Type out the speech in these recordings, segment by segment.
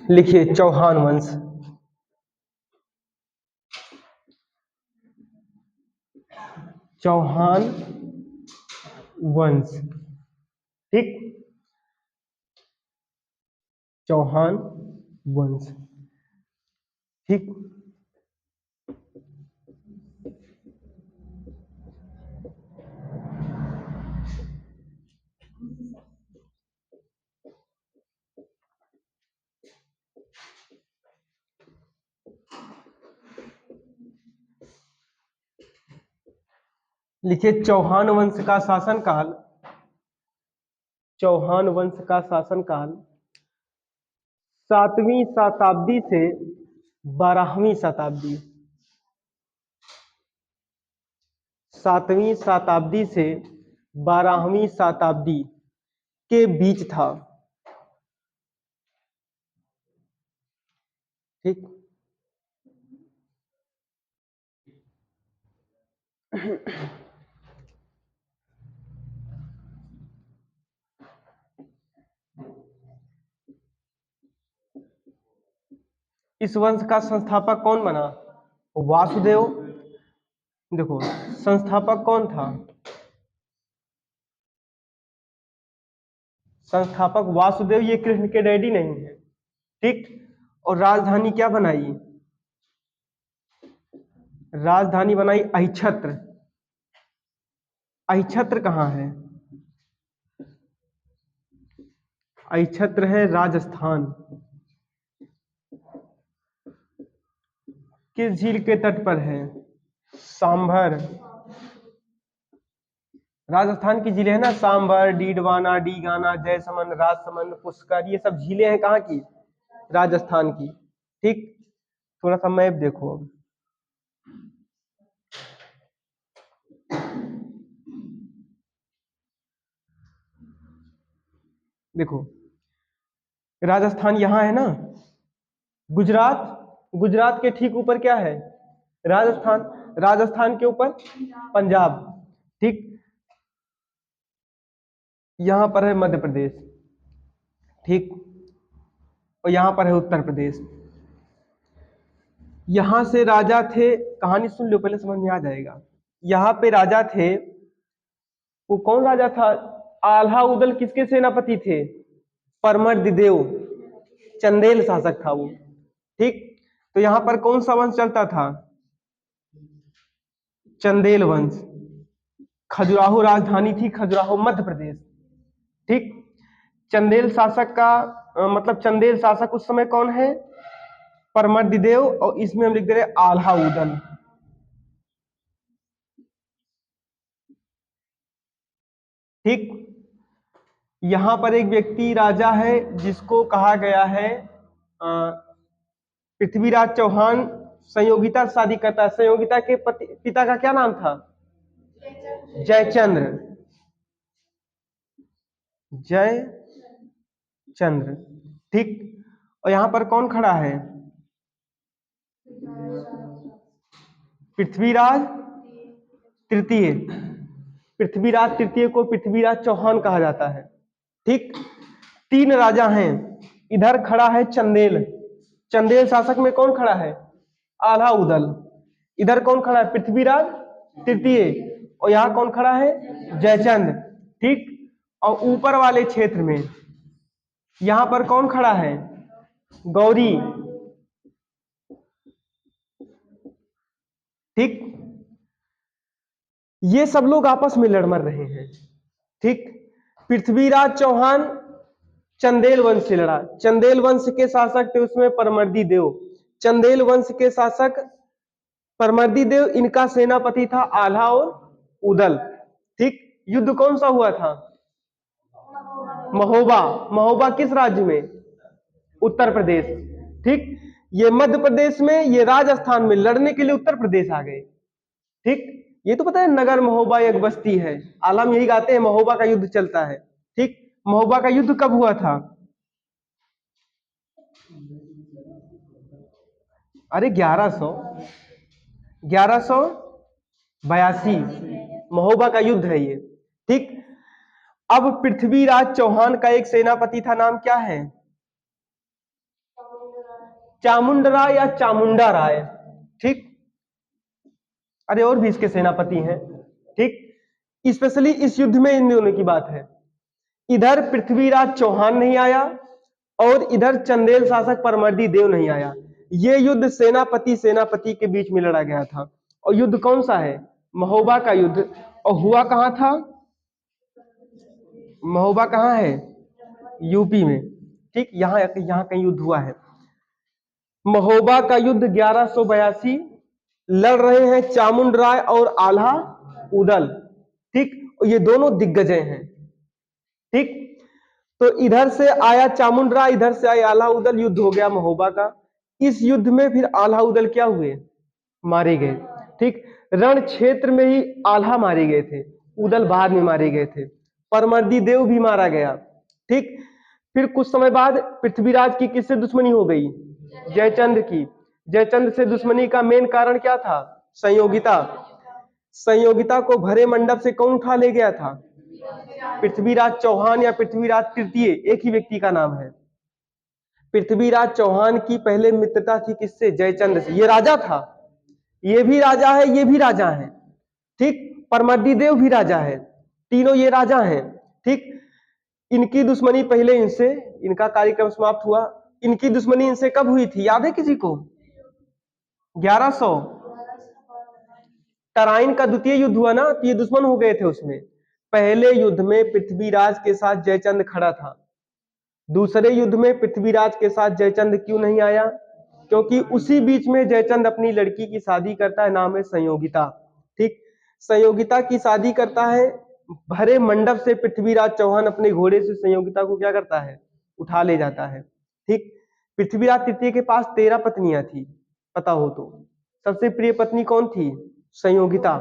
लिखिए चौहान वंश। चौहान वंश, ठीक। चौहान वंश, ठीक। लिखिए चौहान वंश का शासनकाल, चौहान वंश का शासनकाल 7वीं शताब्दी से 12वीं शताब्दी, 7वीं शताब्दी से 12वीं शताब्दी के बीच था, ठीक। इस वंश का संस्थापक कौन बना? वासुदेव। देखो संस्थापक कौन था? संस्थापक वासुदेव, ये कृष्ण के डैडी नहीं है, ठीक। और राजधानी क्या बनाई? राजधानी बनाई अहिछत्र। अहिछत्र कहाँ है? अहिछत्र है राजस्थान। किस झील के तट पर है? सांभर। राजस्थान की झीलें है ना, सांभर, डीडवाना, डीगाना, जयसमंद, राजसमंद, पुष्कर, ये सब झीलें हैं कहाँ की? राजस्थान की, ठीक। थोड़ा सा मैप देखो अब। देखो राजस्थान यहाँ है ना, गुजरात, गुजरात के ठीक ऊपर क्या है? राजस्थान, राजस्थान के ऊपर पंजाब, ठीक। यहाँ पर है मध्य प्रदेश, ठीक। और यहाँ पर है उत्तर प्रदेश। यहाँ से राजा थे, कहानी सुन लो पहले समझ में आ जाएगा। यहाँ पे राजा थे, वो कौन राजा था? आल्हा उदल किसके सेनापति थे? परमर्दिदेव, चंदेल शासक था वो, ठीक। तो यहाँ पर कौन सा वंश चलता था? चंदेल वंश। खजुराहो राजधानी थी, खजुराहो मध्य प्रदेश, ठीक। चंदेल शासक का मतलब चंदेल शासक उस समय कौन है? परमर्दिदेव। और इसमें हम लिख दे रहे आल्हा उदल, ठीक। यहां पर एक व्यक्ति राजा है जिसको कहा गया है पृथ्वीराज चौहान, संयोगिता से शादी करता है। संयोगिता के पिता का क्या नाम था? जयचंद्र, जयचंद्र, ठीक। और यहां पर कौन खड़ा है? पृथ्वीराज तृतीय। पृथ्वीराज तृतीय को पृथ्वीराज चौहान कहा जाता है, ठीक। 3 राजा हैं। इधर खड़ा है चंदेल, चंदेल शासक में कौन खड़ा है? आल्हा उदल। इधर कौन खड़ा है? पृथ्वीराज तृतीय। और यहाँ कौन खड़ा है? जयचंद, ठीक। और ऊपर वाले क्षेत्र में यहां पर कौन खड़ा है? गौरी, ठीक। ये सब लोग आपस में लड़ मर रहे हैं, ठीक। पृथ्वीराज चौहान चंदेल वंश से लड़ा। चंदेल वंश के शासक थे उसमें परमर्दी देव। चंदेल वंश के शासक परमर्दी देव, इनका सेनापति था आल्हा और उदल, ठीक। युद्ध कौन सा हुआ था? महोबा। महोबा किस राज्य में? उत्तर प्रदेश, ठीक। ये मध्य प्रदेश में, ये राजस्थान में, लड़ने के लिए उत्तर प्रदेश आ गए, ठीक। ये तो पता है नगर महोबा एक बस्ती है, आलम यही गाते हैं महोबा का युद्ध चलता है, ठीक। महोबा का युद्ध कब हुआ था? अरे 1182 महोबा का युद्ध है ये, ठीक। अब पृथ्वीराज चौहान का एक सेनापति था, नाम क्या है? चामुंडराय या चामुंडा राय, ठीक। अरे और भी इसके सेनापति हैं, ठीक। स्पेशली इस युद्ध में इन दोनों की बात है। इधर पृथ्वीराज चौहान नहीं आया और इधर चंदेल शासक परमर्दी देव नहीं आया। ये युद्ध सेनापति सेनापति के बीच में लड़ा गया था। और युद्ध कौन सा है? महोबा का युद्ध। और हुआ कहां था? महोबा कहां है? यूपी में, ठीक। यहां कहीं युद्ध हुआ है। महोबा का युद्ध 1182 लड़ रहे हैं चामुंडराय और आल्हा उदल, ठीक। ये दोनों दिग्गजय हैं, ठीक। तो इधर से आया चामुंडराय, इधर से आया आल्हा उदल, युद्ध हो गया महोबा का। इस युद्ध में फिर आल्हा उदल क्या हुए? मारे गए, ठीक। रण क्षेत्र में ही आल्हा मारे गए थे, उदल बाद में मारे गए थे। परमर्दी देव भी मारा गया, ठीक। फिर कुछ समय बाद पृथ्वीराज की किससे दुश्मनी हो गई? जयचंद्र की। जयचंद्र से दुश्मनी का मेन कारण क्या था? संयोगिता। संयोगिता को भरे मंडप से कौन उठा ले गया था? पृथ्वीराज चौहान या पृथ्वीराज तृतीय, एक ही व्यक्ति का नाम है। पृथ्वीराज चौहान की पहले मित्रता थी किससे? जयचंद्र से। ये राजा था, ये भी राजा है, ये भी राजा है, ठीक। परमर्दी देव भी राजा है, तीनों ये राजा हैं, ठीक। इनकी दुश्मनी पहले इनसे, इनका कार्यक्रम समाप्त हुआ। इनकी दुश्मनी इनसे कब हुई थी, याद है किसी को? 1100 तराइन का द्वितीय युद्ध हुआ ना, तो ये दुश्मन हो गए थे उसमें। पहले युद्ध में पृथ्वीराज के साथ जयचंद खड़ा था, दूसरे युद्ध में पृथ्वीराज के साथ जयचंद क्यों नहीं आया? क्योंकि उसी बीच में जयचंद अपनी लड़की की शादी करता है, नाम है संयोगिता, ठीक। संयोगिता की शादी करता है, भरे मंडप से पृथ्वीराज चौहान अपने घोड़े से संयोगिता को क्या करता है? उठा ले जाता है, ठीक। पृथ्वीराज तृतीय के पास 13 पत्नियां थी, पता हो तो। सबसे प्रिय पत्नी कौन थी? संयोगिता,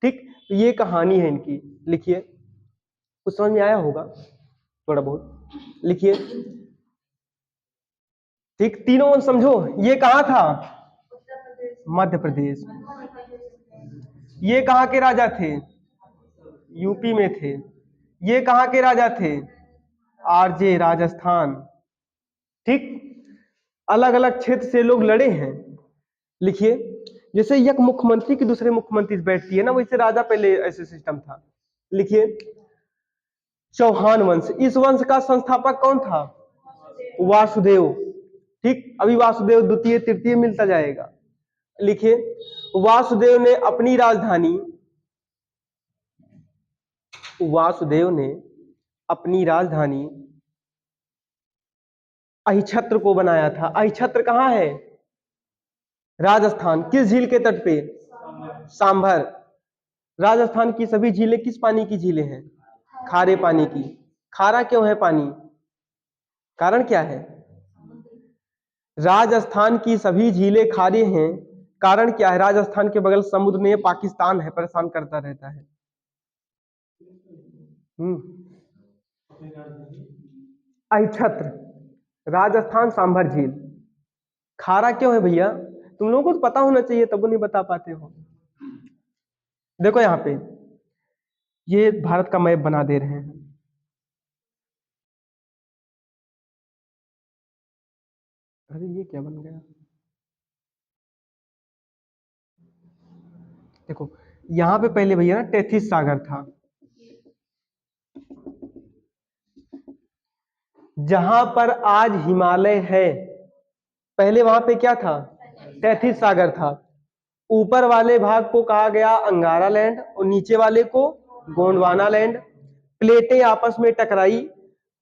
ठीक। ये कहानी है इनकी, लिखिए। कुछ समझ में आया होगा थोड़ा बहुत, लिखिए, ठीक। तीनों समझो। ये कहां था? मध्य प्रदेश। ये कहां के राजा थे? यूपी में थे। ये कहां के राजा थे? आरजे, राजस्थान, ठीक। अलग अलग क्षेत्र से लोग लड़े हैं, लिखिए। जैसे एक मुख्यमंत्री की दूसरे मुख्यमंत्री से बैठती है ना, वैसे राजा पहले ऐसे सिस्टम था, लिखिए। चौहान वंश, इस वंश का संस्थापक कौन था? वासुदेव, ठीक। अभी वासुदेव द्वितीय तृतीय मिलता जाएगा, लिखिए। वासुदेव ने अपनी राजधानी, वासुदेव ने अपनी राजधानी अहिछत्र को बनाया था। अहिछत्र कहां है? राजस्थान। किस झील के तट पे? सांभर। राजस्थान की सभी झीलें किस पानी की झीलें हैं? खारे पानी की। खारा क्यों है पानी? कारण क्या है? राजस्थान की सभी झीलें खारी हैं, कारण क्या है? राजस्थान के बगल समुद्र नहीं है, पाकिस्तान है, परेशान करता रहता है। अहिछत्र, राजस्थान, सांभर झील। खारा क्यों है भैया? तुम लोगों को तो पता होना चाहिए, तब नहीं बता पाते हो। देखो यहाँ पे ये भारत का मैप बना दे रहे हैं। अरे ये क्या बन गया? देखो यहाँ पे पहले भैया ना टेथिस सागर था, जहां पर आज हिमालय है, पहले वहां पे क्या था? टेथिस सागर था। ऊपर वाले भाग को कहा गया अंगारा लैंड और नीचे वाले को गोंडवाना लैंड। प्लेटें आपस में टकराई,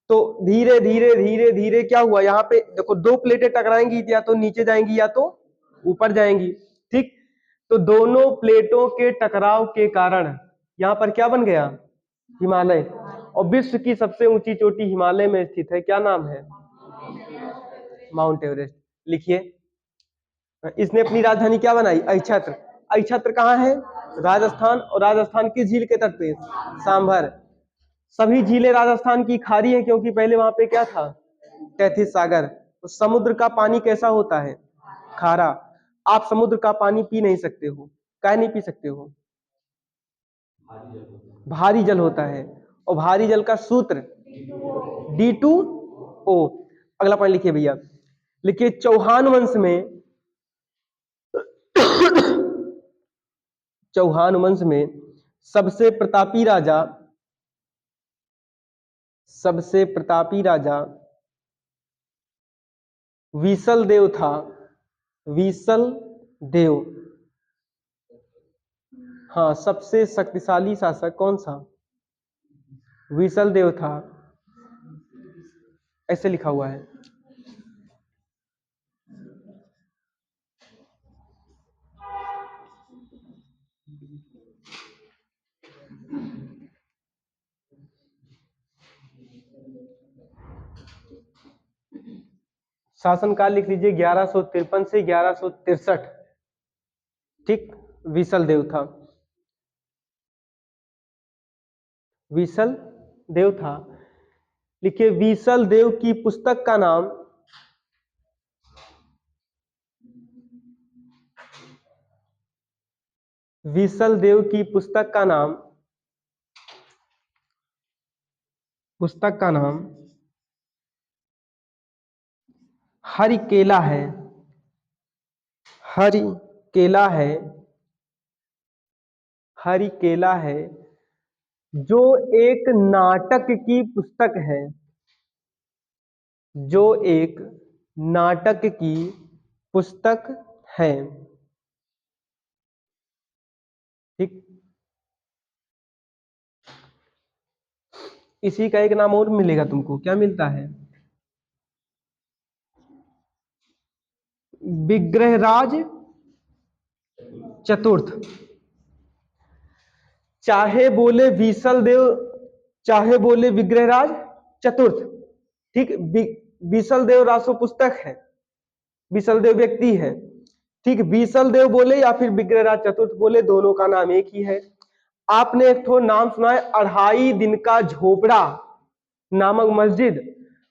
तो धीरे धीरे धीरे धीरे क्या हुआ? यहाँ पे देखो, दो प्लेटें टकराएंगी, या तो नीचे जाएंगी या तो ऊपर जाएंगी, ठीक। तो दोनों प्लेटों के टकराव के कारण यहाँ पर क्या बन गया? हिमालय। और विश्व की सबसे ऊंची चोटी हिमालय में स्थित है, क्या नाम है? माउंट एवरेस्ट, लिखिए। इसने अपनी राजधानी क्या बनाई? अहिछत्र। अहिछत्र कहाँ है? राजस्थान। और राजस्थान किस झील के तट पे? सांभर। सभी झीलें राजस्थान की खारी हैं, क्योंकि पहले वहां पे क्या था? टेथिस सागर। तो समुद्र का पानी कैसा होता है? खारा। आप समुद्र का पानी पी नहीं सकते हो, क्या नहीं पी सकते हो? भारी जल होता है। और भारी जल का सूत्र D2O। अगला पॉइंट लिखिए भैया। लिखिए चौहान वंश में चौहान वंश में सबसे प्रतापी राजा विसल देव था। विसल देव, हाँ, सबसे शक्तिशाली शासक कौन सा? विसल देव था, ऐसे लिखा हुआ है। शासनकाल लिख लीजिए 1153 से 1163। ठीक, विसल देव था, विसल देव था। लिखिए विसल देव की पुस्तक का नाम, विसल देव की पुस्तक का नाम हरिकेला है। हरिकेला है, हरिकेला है, जो एक नाटक की पुस्तक है, जो एक नाटक की पुस्तक है। ठीक, इसी का एक नाम और मिलेगा तुमको, क्या मिलता है? विग्रहराज चतुर्थ। चाहे बोले विसल देव, चाहे बोले विग्रहराज चतुर्थ। ठीक, विसल देव रासो पुस्तक है, विसल देव व्यक्ति है। ठीक, विसल देव बोले या फिर विग्रहराज चतुर्थ बोले, दोनों का नाम एक ही है। आपने एक ठो नाम सुना है अढ़ाई दिन का झोपड़ा नामक मस्जिद?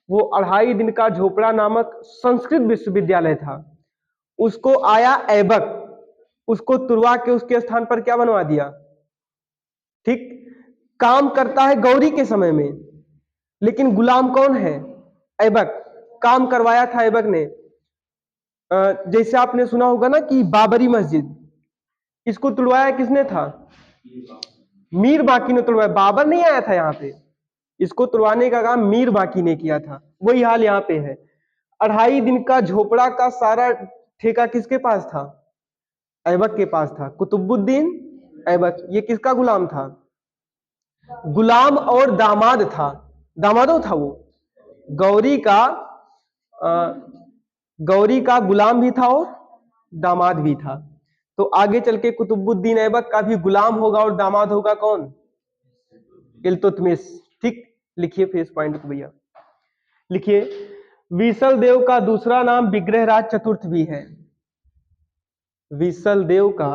वो अढ़ाई दिन का झोपड़ा नामक संस्कृत विश्वविद्यालय था, उसको आया ऐबक, उसको तुड़वा के उसके स्थान पर क्या बनवा दिया? ठीक, काम करता है गौरी के समय में, लेकिन गुलाम कौन है? ऐबक। काम करवाया था ऐबक ने। जैसे आपने सुना होगा ना कि बाबरी मस्जिद, इसको तुड़वाया किसने था? मीर बाकी ने तुड़वाया, बाबर नहीं आया था यहाँ पे। इसको तुड़वाने का काम मीर बाकी ने किया था। वही हाल यहाँ पे है। अढ़ाई दिन का झोपड़ा का सारा ठेका किसके पास था? ऐबक के पास था, कुतुबुद्दीन ऐबक। ये किसका गुलाम था? गुलाम और दामाद था, दामादो था वो। गौरी का गौरी का गुलाम भी था और दामाद भी था। तो आगे चल के कुतुबुद्दीन ऐबक का भी गुलाम होगा और दामाद होगा कौन? इल्तुतमिश। ठीक, लिखिए फिर इस पॉइंट को भैया। लिखिए विसल देव का दूसरा नाम विग्रहराज चतुर्थ भी है। विसल देव का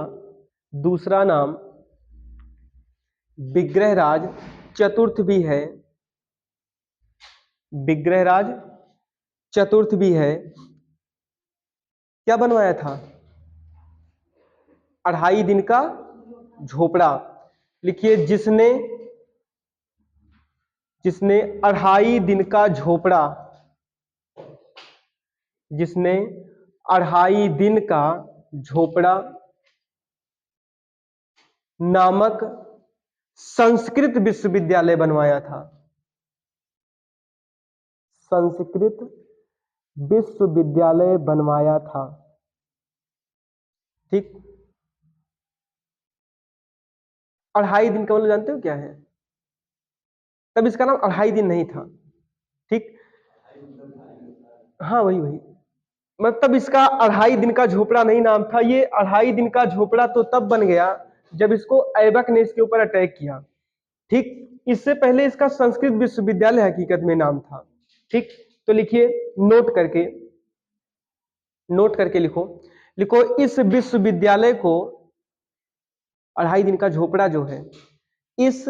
दूसरा नाम विग्रहराज चतुर्थ भी है, विग्रहराज चतुर्थ भी है। क्या बनवाया था? अढ़ाई दिन का झोपड़ा। लिखिए जिसने अढ़ाई दिन का झोपड़ा, जिसने अढ़ाई दिन का झोपड़ा नामक संस्कृत विश्वविद्यालय बनवाया था। संस्कृत विश्वविद्यालय बनवाया था। ठीक, अढ़ाई दिन का मतलब जानते हो क्या है? तब इसका नाम अढ़ाई दिन नहीं था। ठीक, हाँ वही वही, मतलब इसका अढ़ाई दिन का झोपड़ा नहीं नाम था। ये अढ़ाई दिन का झोपड़ा तो तब बन गया जब इसको ऐबक ने इसके ऊपर अटैक किया। ठीक, इससे पहले इसका संस्कृत विश्वविद्यालय हकीकत में नाम था। ठीक, तो लिखिए नोट करके लिखो। लिखो इस विश्वविद्यालय को, अढ़ाई दिन का झोपड़ा जो है, इस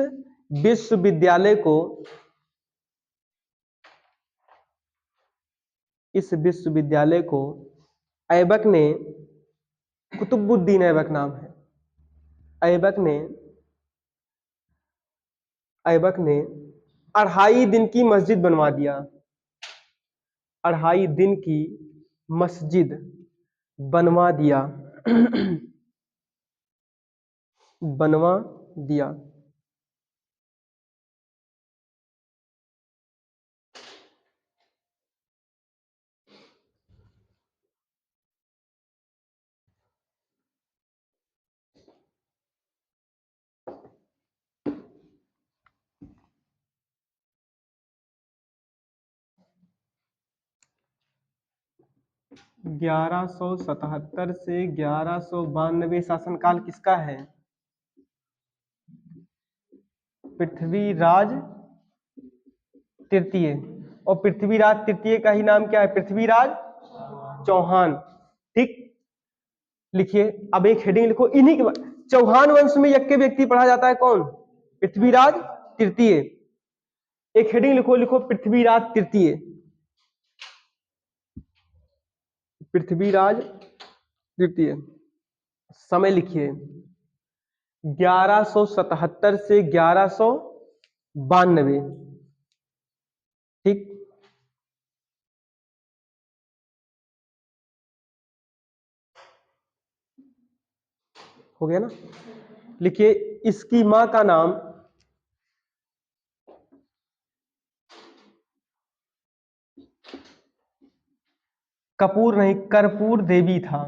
विश्वविद्यालय को, इस विश्वविद्यालय को ऐबक ने, कुतुबुद्दीन ऐबक नाम है, ऐबक ने अढ़ाई दिन की मस्जिद बनवा दिया। अढ़ाई दिन की मस्जिद बनवा दिया। बनवा दिया। 1177 से 1192 शासनकाल किसका है? पृथ्वीराज तृतीय। और पृथ्वीराज तृतीय का ही नाम क्या है? पृथ्वीराज चौहान। ठीक, लिखिए। अब एक हेडिंग लिखो इन्हीं के बाद। चौहान वंश में यज्ञ व्यक्ति पढ़ा जाता है कौन? पृथ्वीराज तृतीय। एक हेडिंग लिखो, लिखो पृथ्वीराज तृतीय। पृथ्वीराज तृतीय। समय लिखिए 1177 से 1192। ठीक, हो गया ना? लिखिए इसकी मां का नाम कपूर नहीं कर्पूर देवी था।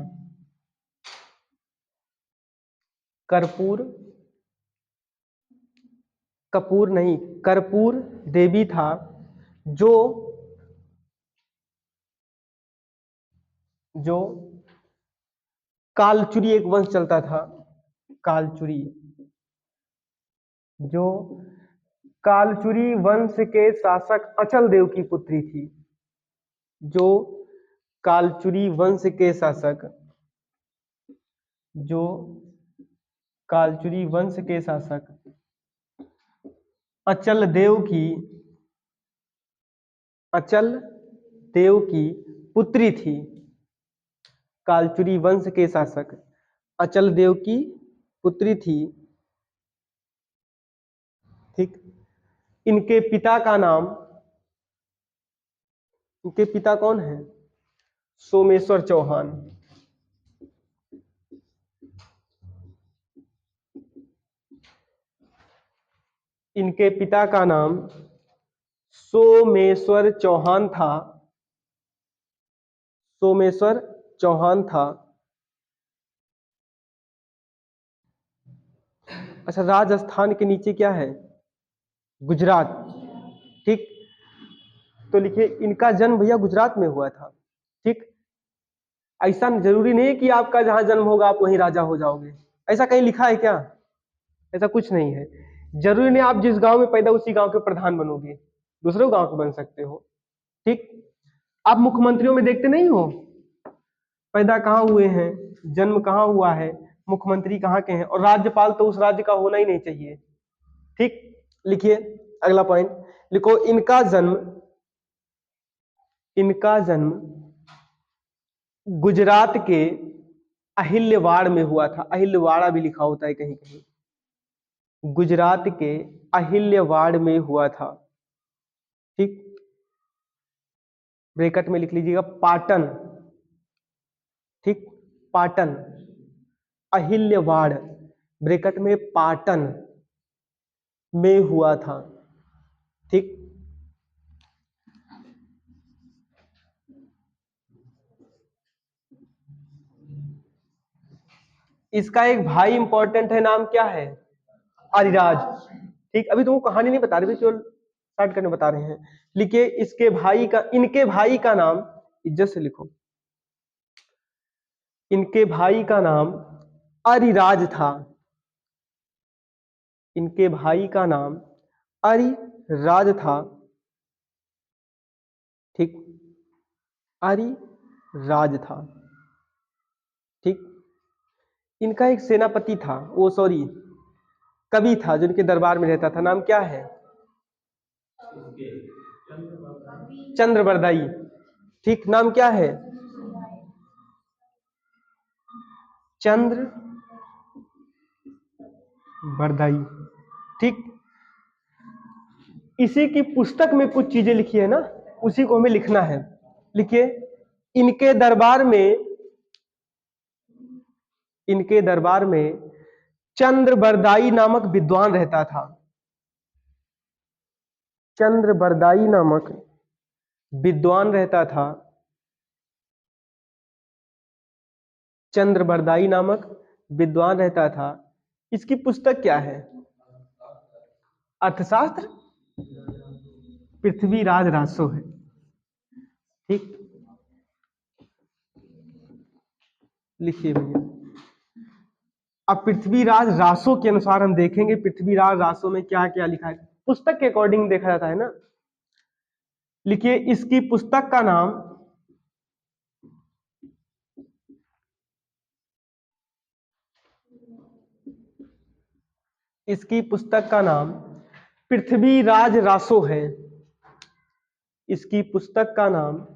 कर्पूर, कपूर नहीं कर्पूर देवी था, जो जो कालचुरी एक वंश चलता था। कालचुरी, जो कालचुरी वंश के शासक अचल देव की पुत्री थी। जो कालचुरी वंश के शासक, जो कालचुरी वंश के शासक अचल देव की, अचल देव की पुत्री थी। कालचुरी वंश के शासक अचल देव की पुत्री थी। ठीक, इनके पिता का नाम, इनके पिता कौन है? सोमेश्वर चौहान। इनके पिता का नाम सोमेश्वर चौहान था। सोमेश्वर चौहान था। अच्छा, राजस्थान के नीचे क्या है? गुजरात। ठीक, तो लिखिए इनका जन्म भैया गुजरात में हुआ था। ठीक, ऐसा जरूरी नहीं है कि आपका जहां जन्म होगा आप वहीं राजा हो जाओगे। ऐसा कहीं लिखा है क्या? ऐसा कुछ नहीं है। जरूरी नहीं आप जिस गांव में पैदा उसी गांव के प्रधान बनोगे, दूसरे गांव के बन सकते हो। ठीक, आप मुख्यमंत्रियों में देखते नहीं हो पैदा कहाँ हुए हैं, जन्म कहाँ हुआ है, मुख्यमंत्री कहाँ के हैं, और राज्यपाल तो उस राज्य का होना ही नहीं चाहिए। ठीक, लिखिए अगला पॉइंट लिखो, इनका जन्म, इनका जन्म गुजरात के अहिल्यवाड़ में हुआ था। अहिल्यवाड़ा भी लिखा होता है कहीं कहीं। गुजरात के अहिल्यवाड़ में हुआ था। ठीक, ब्रैकेट में लिख लीजिएगा पाटन। ठीक, पाटन, अहिल्यवाड़ ब्रैकेट में पाटन में हुआ था। ठीक, इसका एक भाई इंपॉर्टेंट है, नाम क्या है? अरिराज। ठीक, अभी तुमको कहानी नहीं बता रहे, केवल स्टार्ट करने बता रहे हैं। लिखिए इसके भाई का, इनके भाई का नाम, इज्जत से लिखो, इनके भाई का नाम अरिराज था। इनके भाई का नाम अरिराज था। ठीक, अरिराज था। ठीक, इनका एक सेनापति था, वो सॉरी कवि था जो इनके दरबार में रहता था। नाम क्या है? चंद्रबरदाई। ठीक, नाम क्या है? चंद्र बरदाई। ठीक, इसी की पुस्तक में कुछ चीजें लिखी है ना, उसी को हमें लिखना है। लिखिए इनके दरबार में इनके दरबार में चंद्रबरदाई नामक विद्वान रहता था। चंद्रबरदाई नामक विद्वान रहता था। चंद्रबरदाई नामक विद्वान रहता था। इसकी पुस्तक क्या है? अर्थशास्त्र। पृथ्वीराज रासो है। ठीक, लिखिए भैया। अब पृथ्वीराज रासो के अनुसार हम देखेंगे पृथ्वीराज रासो में क्या क्या लिखा है। पुस्तक के अकॉर्डिंग देखा जाता है ना। लिखिए, इसकी पुस्तक का नाम इसकी पुस्तक का नाम पृथ्वीराज रासो है। इसकी पुस्तक का नाम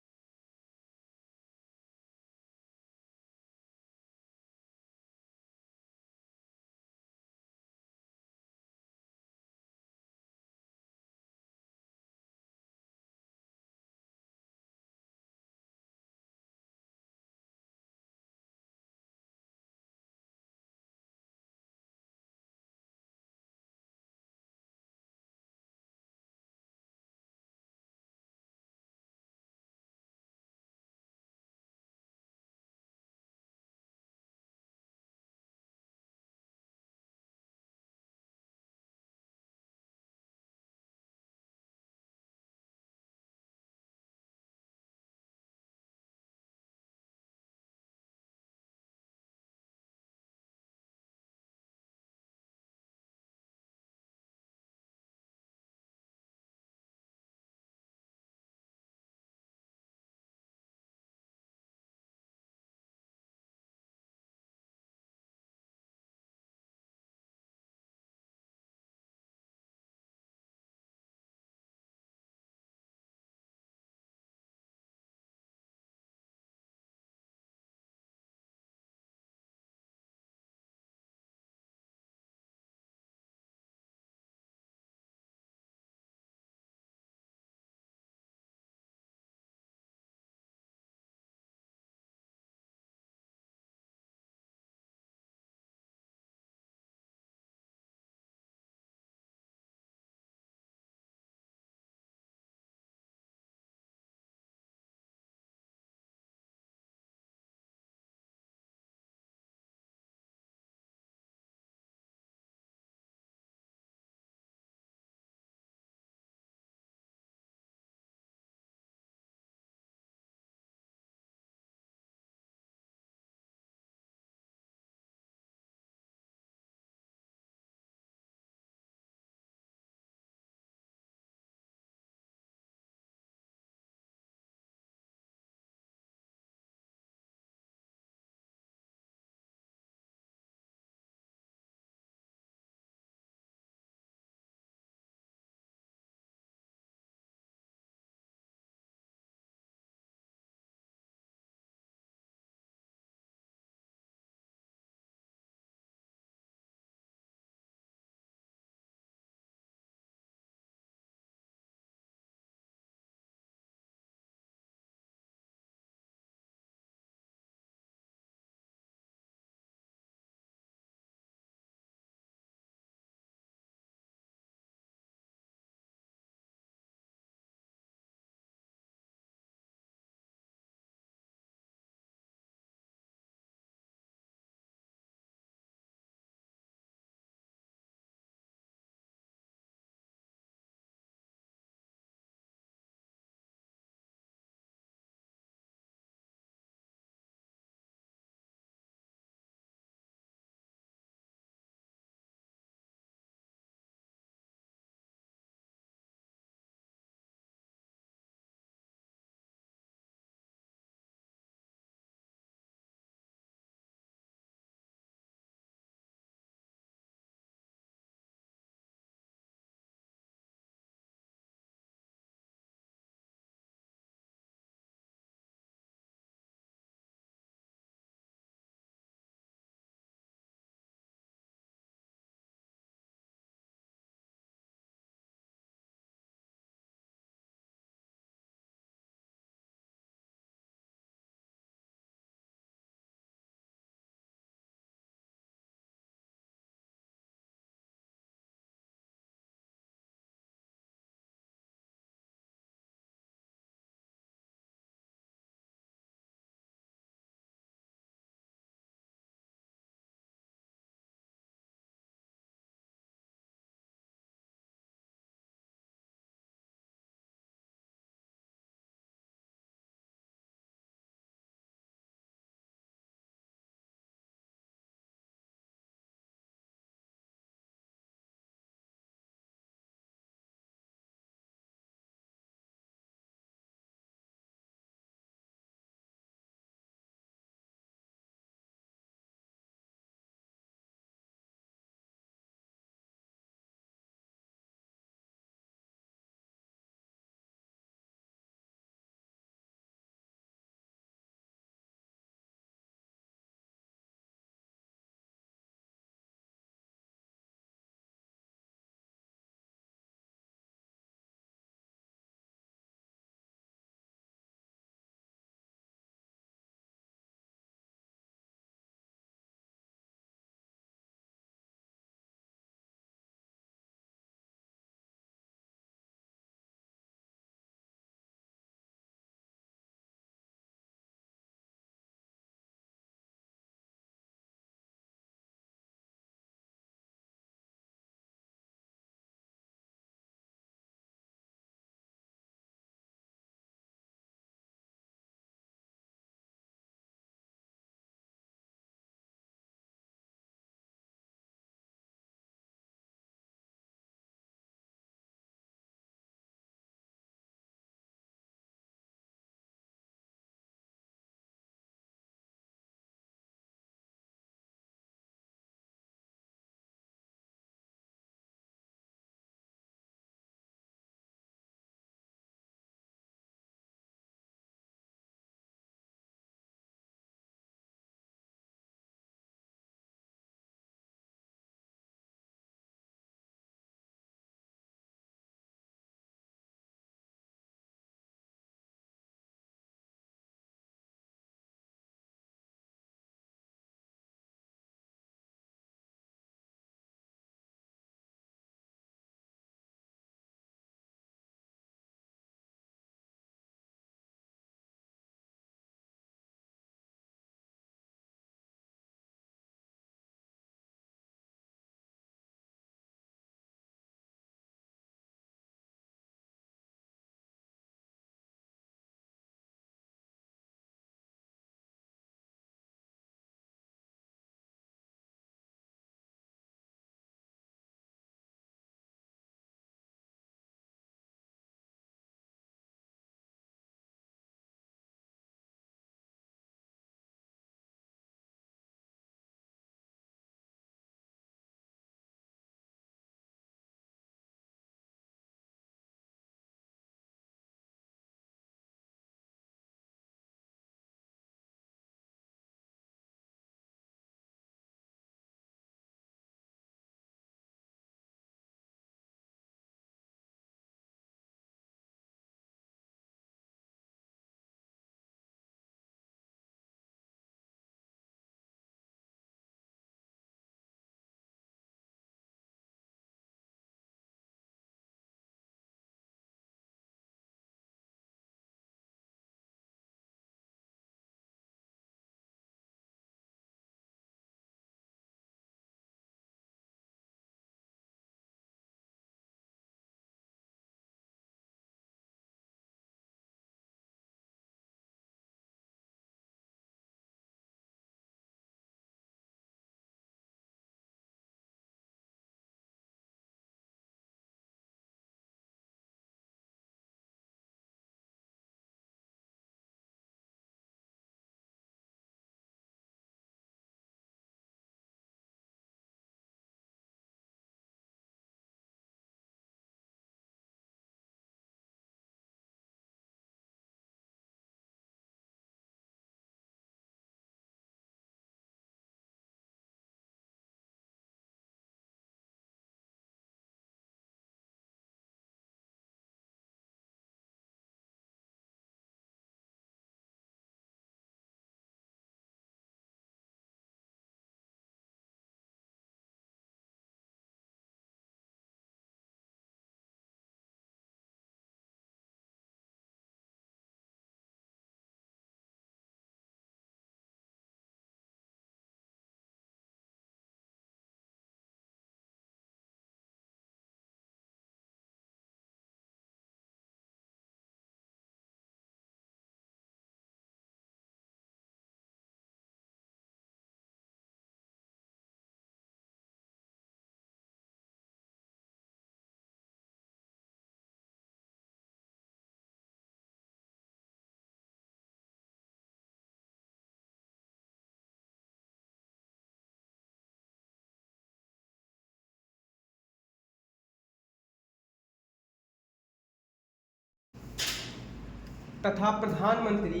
तथा प्रधानमंत्री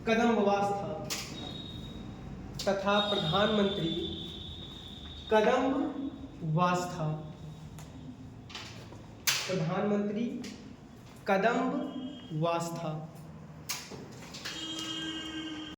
कदम्बवास था। तथा प्रधानमंत्री कदम्बवास था। प्रधानमंत्री कदम्बवास था।